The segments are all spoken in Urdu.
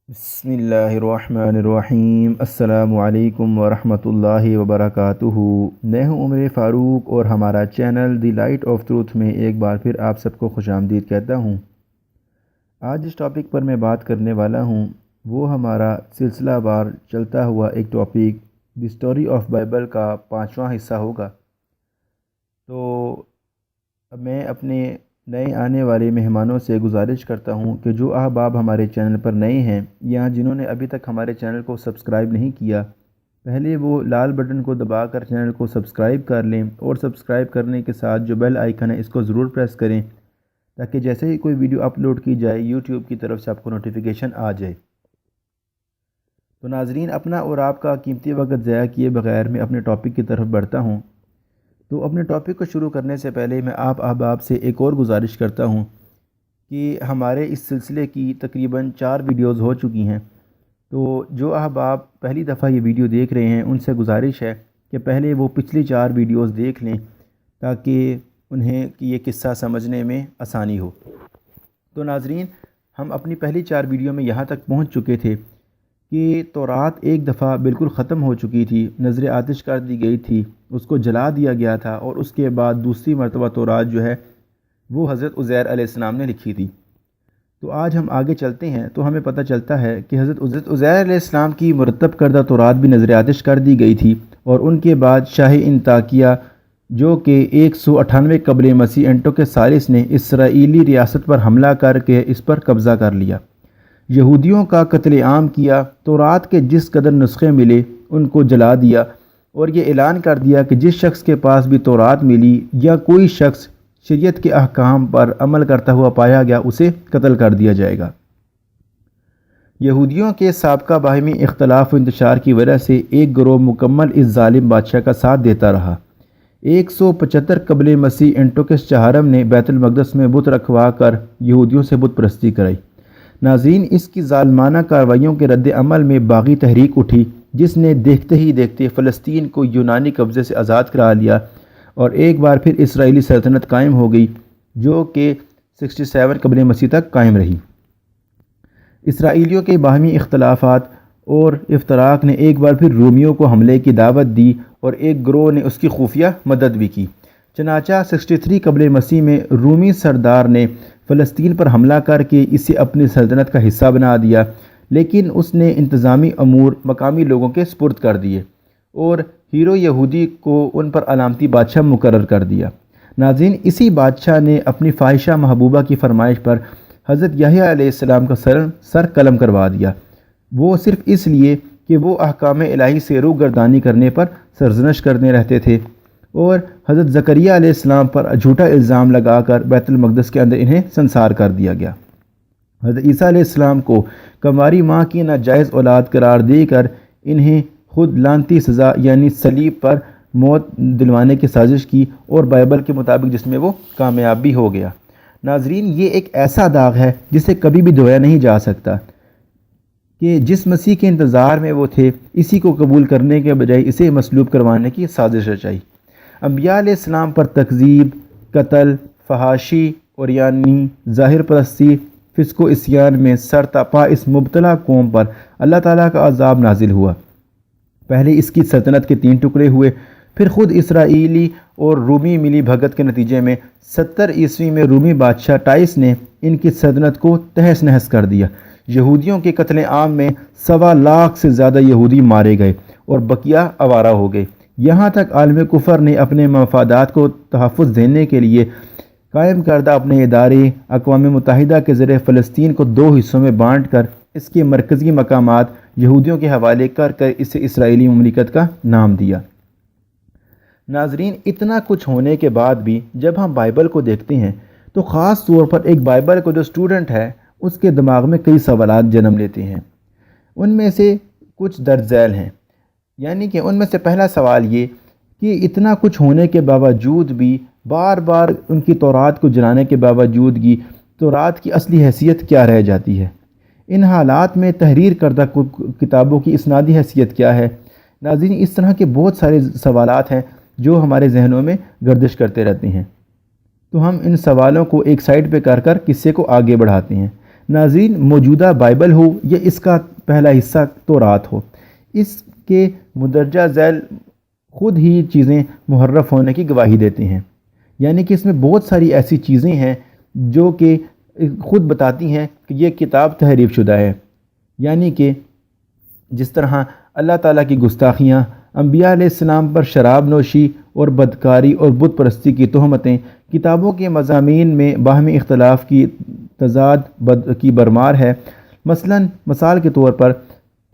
بسم اللہ الرحمن الرحیم۔ السلام علیکم ورحمۃ اللہ وبرکاتہ۔ میں ہوں عمر فاروق اور ہمارا channel the light of truth میں ایک بار پھر آپ سب کو خوش آمدید کہتا ہوں۔ آج جس ٹاپک پر میں بات کرنے والا ہوں وہ ہمارا سلسلہ وار چلتا ہوا ایک topic the story of Bible کا 5واں حصہ ہوگا۔ تو اب میں اپنے نئے آنے والے مہمانوں سے گزارش کرتا ہوں کہ جو احباب ہمارے چینل پر نئے ہیں یا جنہوں نے ابھی تک ہمارے چینل کو سبسکرائب نہیں کیا، پہلے وہ لال بٹن کو دبا کر چینل کو سبسکرائب کر لیں اور سبسکرائب کرنے کے ساتھ جو بیل آئیکن ہے اس کو ضرور پریس کریں تاکہ جیسے ہی کوئی ویڈیو اپلوڈ کی جائے یوٹیوب کی طرف سے آپ کو نوٹیفیکیشن آ جائے۔ تو ناظرین، اپنا اور آپ کا قیمتی وقت ضائع کیے بغیر میں اپنے ٹاپک کی طرف بڑھتا ہوں۔ تو اپنے ٹاپک کو شروع کرنے سے پہلے میں آپ احباب سے ایک اور گزارش کرتا ہوں کہ ہمارے اس سلسلے کی تقریباً 4 ویڈیوز ہو چکی ہیں۔ تو جو احباب پہلی دفعہ یہ ویڈیو دیکھ رہے ہیں ان سے گزارش ہے کہ پہلے وہ پچھلی 4 ویڈیوز دیکھ لیں تاکہ انہیں یہ قصہ سمجھنے میں آسانی ہو۔ تو ناظرین، ہم اپنی پہلی 4 ویڈیو میں یہاں تک پہنچ چکے تھے کہ تورات ایک دفعہ بالکل ختم ہو چکی تھی، نذر آتش کر دی گئی تھی، اس کو جلا دیا گیا تھا، اور اس کے بعد دوسری مرتبہ تورات جو ہے وہ حضرت عزیر علیہ السلام نے لکھی تھی۔ تو آج ہم آگے چلتے ہیں تو ہمیں پتہ چلتا ہے کہ حضرت عزیر علیہ السلام کی مرتب کردہ تورات بھی نذر آتش کر دی گئی تھی، اور ان کے بعد شاہ انطاکیہ جو کہ 198 قبل مسیح اینٹوکس ثالث نے اسرائیلی ریاست پر حملہ کر کے اس پر قبضہ کر لیا، یہودیوں کا قتل عام کیا، تورات کے جس قدر نسخے ملے ان کو جلا دیا، اور یہ اعلان کر دیا کہ جس شخص کے پاس بھی تورات ملی یا کوئی شخص شریعت کے احکام پر عمل کرتا ہوا پایا گیا اسے قتل کر دیا جائے گا۔ یہودیوں کے سابقہ باہمی اختلاف و انتشار کی وجہ سے ایک گروہ مکمل اس ظالم بادشاہ کا ساتھ دیتا رہا۔ 175 قبل مسیح اینٹوکس چہارم نے بیت المقدس میں بت رکھوا کر یہودیوں سے بت پرستی کرائی۔ ناظرین، اس کی ظالمانہ کارروائیوں کے رد عمل میں باغی تحریک اٹھی جس نے دیکھتے ہی دیکھتے فلسطین کو یونانی قبضے سے آزاد کرا لیا، اور ایک بار پھر اسرائیلی سلطنت قائم ہو گئی جو کہ 67 قبل مسیح تک قائم رہی۔ اسرائیلیوں کے باہمی اختلافات اور افتراق نے ایک بار پھر رومیوں کو حملے کی دعوت دی، اور ایک گروہ نے اس کی خفیہ مدد بھی کی۔ چنانچہ 63 قبل مسیح میں رومی سردار نے فلسطین پر حملہ کر کے اسے اپنی سلطنت کا حصہ بنا دیا، لیکن اس نے انتظامی امور مقامی لوگوں کے سپرد کر دیے اور ہیرو یہودی کو ان پر علامتی بادشاہ مقرر کر دیا۔ ناظرین، اسی بادشاہ نے اپنی فاحشہ محبوبہ کی فرمائش پر حضرت یحییٰ علیہ السلام کا سر قلم کروا دیا، وہ صرف اس لیے کہ وہ احکام الہی سے روگردانی کرنے پر سرزنش کرنے رہتے تھے، اور حضرت زکریہ علیہ السلام پر جھوٹا الزام لگا کر بیت المقدس کے اندر انہیں سنسار کر دیا گیا۔ حضرت عیسیٰ علیہ السلام کو کنواری ماں کی ناجائز اولاد قرار دے کر انہیں خود لعنتی سزا یعنی صلیب پر موت دلوانے کی سازش کی، اور بائبل کے مطابق جس میں وہ کامیاب بھی ہو گیا۔ ناظرین، یہ ایک ایسا داغ ہے جسے کبھی بھی دھویا نہیں جا سکتا کہ جس مسیح کے انتظار میں وہ تھے اسی کو قبول کرنے کے بجائے اسے مصلوب کروانے کی سازش رچائی۔ انبیاء علیہ السلام پر تکذیب، قتل، فحاشی اور یعنی ظاہر پرستی، فسق و عصیان میں سرتاپا اس مبتلا قوم پر اللہ تعالیٰ کا عذاب نازل ہوا۔ پہلے اس کی سلطنت کے 3 ٹکڑے ہوئے، پھر خود اسرائیلی اور رومی ملی بھگت کے نتیجے میں 70 عیسوی میں رومی بادشاہ ٹائس نے ان کی سلطنت کو تہس نہس کر دیا۔ یہودیوں کے قتل عام میں 1.25 لاکھ سے زیادہ یہودی مارے گئے اور بقیہ آوارہ ہو گئے، یہاں تک عالم کفر نے اپنے مفادات کو تحفظ دینے کے لیے قائم کردہ اپنے ادارے اقوام متحدہ کے ذریعے فلسطین کو 2 حصوں میں بانٹ کر اس کے مرکزی مقامات یہودیوں کے حوالے کر اسے اسرائیلی مملکت کا نام دیا۔ ناظرین، اتنا کچھ ہونے کے بعد بھی جب ہم بائبل کو دیکھتے ہیں تو خاص طور پر ایک بائبل کو جو اسٹوڈنٹ ہے اس کے دماغ میں کئی سوالات جنم لیتے ہیں۔ ان میں سے کچھ درج ذیل ہیں، یعنی کہ ان میں سے پہلا سوال یہ کہ اتنا کچھ ہونے کے باوجود بھی بار بار ان کی تورات کو جلانے کے باوجود بھی تورات کی اصلی حیثیت کیا رہ جاتی ہے؟ ان حالات میں تحریر کردہ کتابوں کی اسنادی حیثیت کیا ہے؟ ناظرین، اس طرح کے بہت سارے سوالات ہیں جو ہمارے ذہنوں میں گردش کرتے رہتے ہیں، تو ہم ان سوالوں کو ایک سائڈ پہ کر قصے کو آگے بڑھاتے ہیں۔ ناظرین، موجودہ بائبل ہو یا اس کا پہلا حصہ تورات ہو، اس کے مندرجہ ذیل خود ہی چیزیں محرف ہونے کی گواہی دیتے ہیں، یعنی کہ اس میں بہت ساری ایسی چیزیں ہیں جو کہ خود بتاتی ہیں کہ یہ کتاب تحریف شدہ ہے، یعنی کہ جس طرح اللہ تعالیٰ کی گستاخیاں، انبیاء علیہ السلام پر شراب نوشی اور بدکاری اور بت پرستی کی تہمتیں، کتابوں کے مضامین میں باہمی اختلاف کی تضاد کی برمار ہے۔ مثال کے طور پر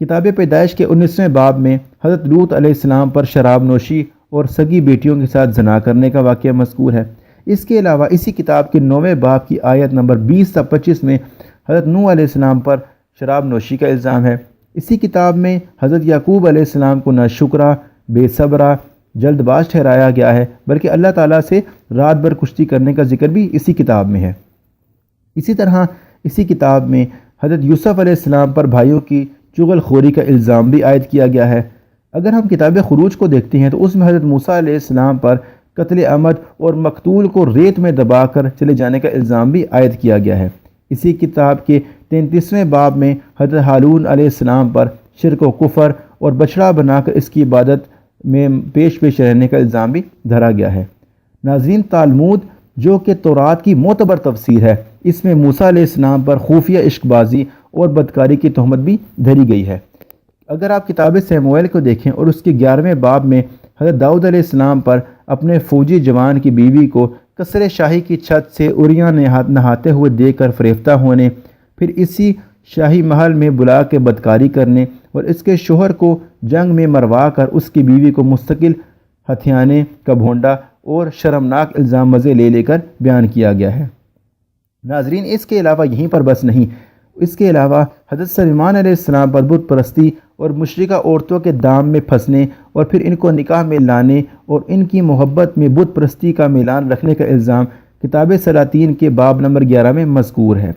کتاب پیدائش کے 19ویں باب میں حضرت لوط علیہ السلام پر شراب نوشی اور سگی بیٹیوں کے ساتھ زنا کرنے کا واقعہ مذکور ہے۔ اس کے علاوہ اسی کتاب کے 9ویں باب کی آیت نمبر 20 تا 25 میں حضرت نوح علیہ السلام پر شراب نوشی کا الزام ہے۔ اسی کتاب میں حضرت یعقوب علیہ السلام کو ناشکرہ، بے صبرہ، جلد باز ٹھہرایا گیا ہے، بلکہ اللہ تعالیٰ سے رات بھر کشتی کرنے کا ذکر بھی اسی کتاب میں ہے۔ اسی طرح اسی کتاب میں حضرت یوسف علیہ السلام پر بھائیوں کی چغل خوری کا الزام بھی عائد کیا گیا ہے۔ اگر ہم کتاب خروج کو دیکھتے ہیں تو اس میں حضرت موسیٰ علیہ السلام پر قتل عمد اور مقتول کو ریت میں دبا کر چلے جانے کا الزام بھی عائد کیا گیا ہے۔ اسی کتاب کے 33ویں باب میں حضرت ہارون علیہ السلام پر شرک و کفر اور بچڑا بنا کر اس کی عبادت میں پیش رہنے کا الزام بھی دھرا گیا ہے۔ ناظرین، تالمود جو کہ تورات کی معتبر تفسیر ہے، اس میں موسیٰ علیہ السلام پر خفیہ عشق بازی اور بدکاری کی تہمت بھی دھری گئی ہے۔ اگر آپ کتاب سیموئیل کو دیکھیں اور اس کے 11ویں باب میں حضرت داؤد علیہ السلام پر اپنے فوجی جوان کی بیوی کو قصر شاہی کی چھت سے اریاں نہاتے ہوئے دیکھ کر فریفتہ ہونے، پھر اسی شاہی محل میں بلا کے بدکاری کرنے اور اس کے شوہر کو جنگ میں مروا کر اس کی بیوی کو مستقل ہتھیانے کا بھونڈا اور شرمناک الزام مزے لے کر بیان کیا گیا ہے۔ ناظرین، اس کے علاوہ یہیں پر بس نہیں، اس کے علاوہ حضرت سلیمان علیہ السلام پر بت پرستی اور مشرکہ عورتوں کے دام میں پھنسنے اور پھر ان کو نکاح میں لانے اور ان کی محبت میں بت پرستی کا میلان رکھنے کا الزام کتاب سلاطین کے باب نمبر 11 میں مذکور ہے۔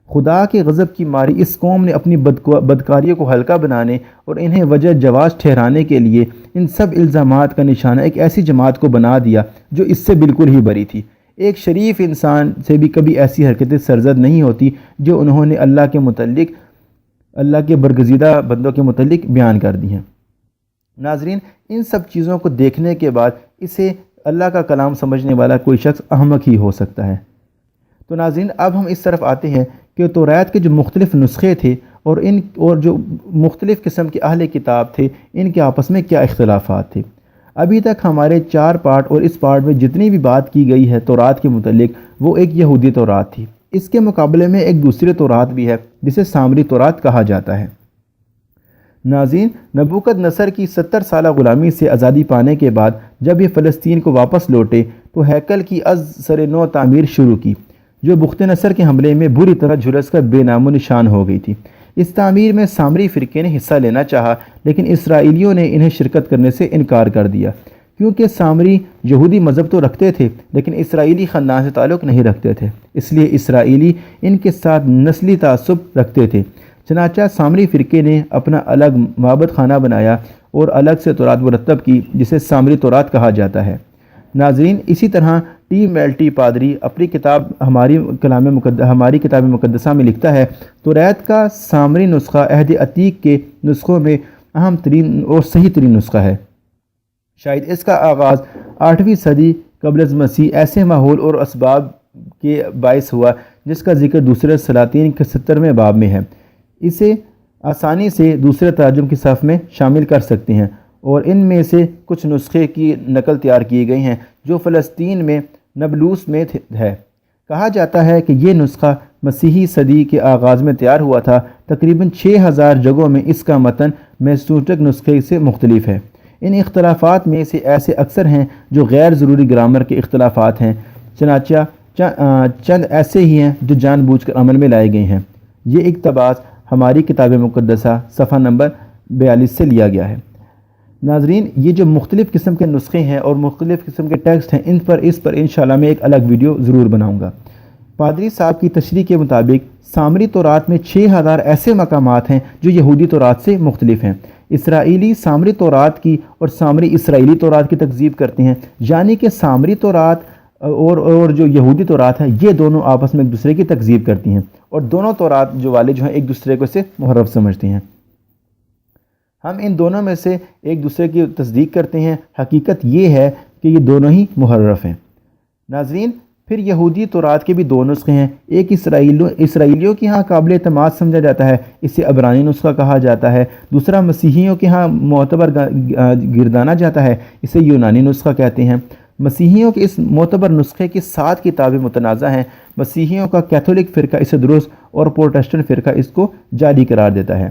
خدا کے غضب کی ماری اس قوم نے اپنی بدکاریوں کو ہلکا بنانے اور انہیں وجہ جواز ٹھہرانے کے لیے ان سب الزامات کا نشانہ ایک ایسی جماعت کو بنا دیا جو اس سے بالکل ہی بری تھی۔ ایک شریف انسان سے بھی کبھی ایسی حرکتیں سرزد نہیں ہوتی جو انہوں نے اللہ کے متعلق، اللہ کے برگزیدہ بندوں کے متعلق بیان کر دی ہیں۔ ناظرین، ان سب چیزوں کو دیکھنے کے بعد اسے اللہ کا کلام سمجھنے والا کوئی شخص احمق ہی ہو سکتا ہے۔ تو ناظرین، اب ہم اس طرف آتے ہیں کہ تورات کے جو مختلف نسخے تھے اور جو مختلف قسم کے اہل کتاب تھے، ان کے آپس میں کیا اختلافات تھے۔ ابھی تک ہمارے 4 پارٹ اور اس پارٹ میں جتنی بھی بات کی گئی ہے تورات کے متعلق، وہ ایک یہودی تورات تھی۔ اس کے مقابلے میں ایک دوسری تورات بھی ہے جسے سامری تورات کہا جاتا ہے۔ ناظرین، نبوکد نصر کی 70 سالہ غلامی سے آزادی پانے کے بعد جب یہ فلسطین کو واپس لوٹے تو ہیکل کی از سر نو تعمیر شروع کی، جو بخت نصر کے حملے میں بری طرح جھلس کر بے نام و نشان ہو گئی تھی۔ اس تعمیر میں سامری فرقے نے حصہ لینا چاہا، لیکن اسرائیلیوں نے انہیں شرکت کرنے سے انکار کر دیا، کیونکہ سامری یہودی مذہب تو رکھتے تھے لیکن اسرائیلی خاندان سے تعلق نہیں رکھتے تھے، اس لیے اسرائیلی ان کے ساتھ نسلی تعصب رکھتے تھے۔ چنانچہ سامری فرقے نے اپنا الگ معبد خانہ بنایا اور الگ سے تورات مرتب کی، جسے سامری تورات کہا جاتا ہے۔ ناظرین، اسی طرح ٹی میلٹی پادری اپنی کتاب ہماری کتاب مقدسہ میں لکھتا ہے، تورات کا سامری نسخہ عہد عتیق کے نسخوں میں اہم ترین اور صحیح ترین نسخہ ہے۔ شاید اس کا آغاز 8ویں صدی قبل از مسیح ایسے ماحول اور اسباب کے باعث ہوا جس کا ذکر دوسرے سلاطین کے 70ویں باب میں ہے۔ اسے آسانی سے دوسرے ترجم کی صف میں شامل کر سکتے ہیں، اور ان میں سے کچھ نسخے کی نقل تیار کی گئی ہیں جو فلسطین میں نبلوس میں ہے۔ کہا جاتا ہے کہ یہ نسخہ مسیحی صدی کے آغاز میں تیار ہوا تھا۔ تقریباً 6000 جگہوں میں اس کا متن میسوٹک نسخے سے مختلف ہے۔ ان اختلافات میں سے ایسے اکثر ہیں جو غیر ضروری گرامر کے اختلافات ہیں، چنانچہ چند ایسے ہی ہیں جو جان بوجھ کر عمل میں لائے گئے ہیں۔ یہ اقتباس ہماری کتاب مقدسہ صفحہ نمبر 42 سے لیا گیا ہے۔ ناظرین، یہ جو مختلف قسم کے نسخے ہیں اور مختلف قسم کے ٹیکسٹ ہیں، اس پر انشاءاللہ میں ایک الگ ویڈیو ضرور بناؤں گا۔ پادری صاحب کی تشریح کے مطابق سامری تورات میں 6000 ایسے مقامات ہیں جو یہودی تورات سے مختلف ہیں۔ اسرائیلی سامری تورات کی اور سامری اسرائیلی تورات کی تکذیب کرتے ہیں، یعنی کہ سامری تورات اور جو یہودی تورات ہے یہ دونوں آپس میں ایک دوسرے کی تکذیب کرتی ہیں، اور دونوں تورات جو والے جو ہیں ایک دوسرے کو اسے محرف سمجھتے ہیں۔ ہم ان دونوں میں سے ایک دوسرے کی تصدیق کرتے ہیں، حقیقت یہ ہے کہ یہ دونوں ہی محرف ہیں۔ ناظرین، پھر یہودی تورات کے بھی دو نسخے ہیں، ایک اسرائیلیوں کے ہاں قابل اعتماد سمجھا جاتا ہے، اسے عبرانی نسخہ کہا جاتا ہے، دوسرا مسیحیوں کے ہاں معتبر گردانا جاتا ہے، اسے یونانی نسخہ کہتے ہیں۔ مسیحیوں کے اس معتبر نسخے کی 7 کتابیں متنازع ہیں، مسیحیوں کا کیتھولک فرقہ اسے درست اور پروٹسٹنٹ فرقہ اس کو جعلی قرار دیتا ہے۔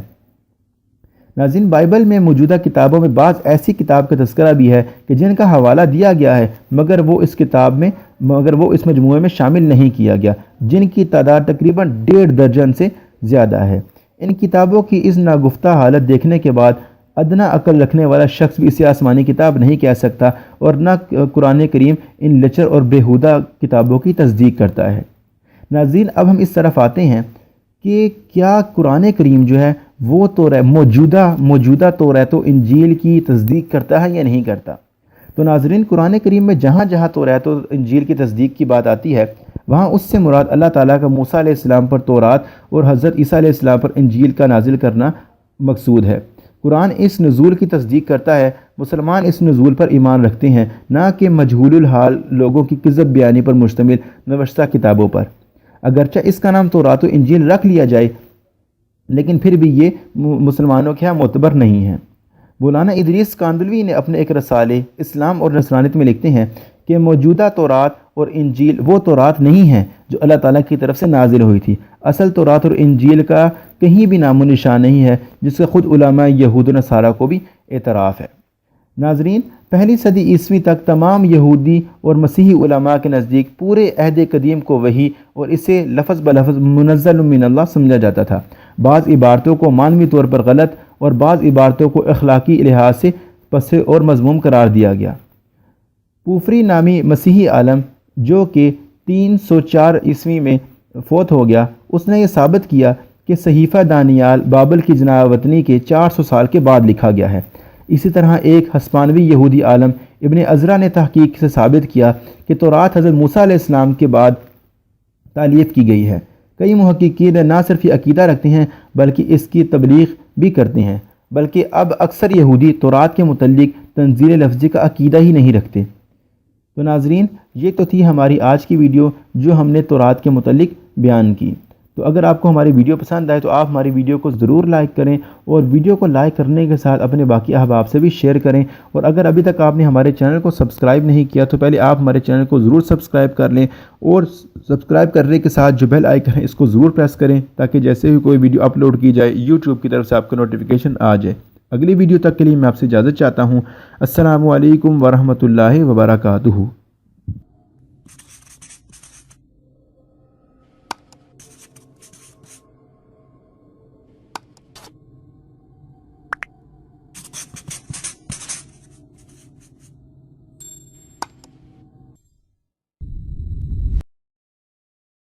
ناظرین، بائبل میں موجودہ کتابوں میں بعض ایسی کتاب کا تذکرہ بھی ہے کہ جن کا حوالہ دیا گیا ہے مگر وہ اس مجموعے میں شامل نہیں کیا گیا، جن کی تعداد تقریباً 1.5 درجن سے زیادہ ہے۔ ان کتابوں کی اس ناگفتہ حالت دیکھنے کے بعد ادنا عقل رکھنے والا شخص بھی اسے آسمانی کتاب نہیں کہہ سکتا، اور نہ قرآن کریم ان لچر اور بیہودہ کتابوں کی تصدیق کرتا ہے۔ ناظرین، اب ہم اس طرف آتے ہیں کہ کیا قرآن کریم جو ہے وہ موجودہ توریت و انجیل کی تصدیق کرتا ہے یا نہیں کرتا؟ تو ناظرین، قرآن کریم میں جہاں جہاں توریت و انجیل کی تصدیق کی بات آتی ہے وہاں اس سے مراد اللہ تعالیٰ کا موسیٰ علیہ السلام پر تورات اور حضرت عیسیٰ علیہ السلام پر انجیل کا نازل کرنا مقصود ہے۔ قرآن اس نزول کی تصدیق کرتا ہے، مسلمان اس نزول پر ایمان رکھتے ہیں، نہ کہ مجہول الحال لوگوں کی کذب بیانی پر مشتمل نوشتہ کتابوں پر۔ اگرچہ اس کا نام تورات و انجیل رکھ لیا جائے لیکن پھر بھی یہ مسلمانوں کے ہاں معتبر نہیں ہے۔ مولانا ادریس کاندلوی نے اپنے ایک رسالے اسلام اور نصرانیت میں لکھتے ہیں کہ موجودہ تورات اور انجیل وہ تورات نہیں ہیں جو اللہ تعالیٰ کی طرف سے نازل ہوئی تھی۔ اصل تورات اور انجیل کا کہیں بھی نام و نشان نہیں ہے، جس کا خود علماء یہود و نصارہ کو بھی اعتراف ہے۔ ناظرین، پہلی صدی عیسوی تک تمام یہودی اور مسیحی علماء کے نزدیک پورے عہد قدیم کو وحی اور اسے لفظ بلفظ منزل من اللہ سمجھا جاتا تھا۔ بعض عبارتوں کو معنوی طور پر غلط اور بعض عبارتوں کو اخلاقی لحاظ سے پسے اور مذموم قرار دیا گیا۔ پوفری نامی مسیحی عالم جو کہ 304 عیسوی میں فوت ہو گیا، اس نے یہ ثابت کیا کہ صحیفہ دانیال بابل کی جناب وطنی کے 400 سال کے بعد لکھا گیا ہے۔ اسی طرح ایک ہسپانوی یہودی عالم ابن عزرا نے تحقیق سے ثابت کیا کہ تورات حضرت موسیٰ علیہ السلام کے بعد تالیف کی گئی ہے۔ کئی محققین نہ صرف یہ عقیدہ رکھتے ہیں بلکہ اس کی تبلیغ بھی کرتے ہیں، بلکہ اب اکثر یہودی تورات کے متعلق تنزیل لفظی کا عقیدہ ہی نہیں رکھتے۔ تو ناظرین، یہ تو تھی ہماری آج کی ویڈیو جو ہم نے تورات کے متعلق بیان کی۔ تو اگر آپ کو ہماری ویڈیو پسند آئے تو آپ ہماری ویڈیو کو ضرور لائک کریں، اور ویڈیو کو لائک کرنے کے ساتھ اپنے باقی احباب سے بھی شیئر کریں، اور اگر ابھی تک آپ نے ہمارے چینل کو سبسکرائب نہیں کیا تو پہلے آپ ہمارے چینل کو ضرور سبسکرائب کر لیں، اور سبسکرائب کرنے کے ساتھ جو بیل آئیکن ہے اس کو ضرور پریس کریں تاکہ جیسے ہی کوئی ویڈیو اپلوڈ کی جائے یوٹیوب کی طرف سے آپ کو نوٹیفیکیشن آ جائے۔ اگلی ویڈیو تک کے لیے میں آپ سے اجازت چاہتا ہوں۔ السلام علیکم ورحمۃ اللہ وبرکاتہ۔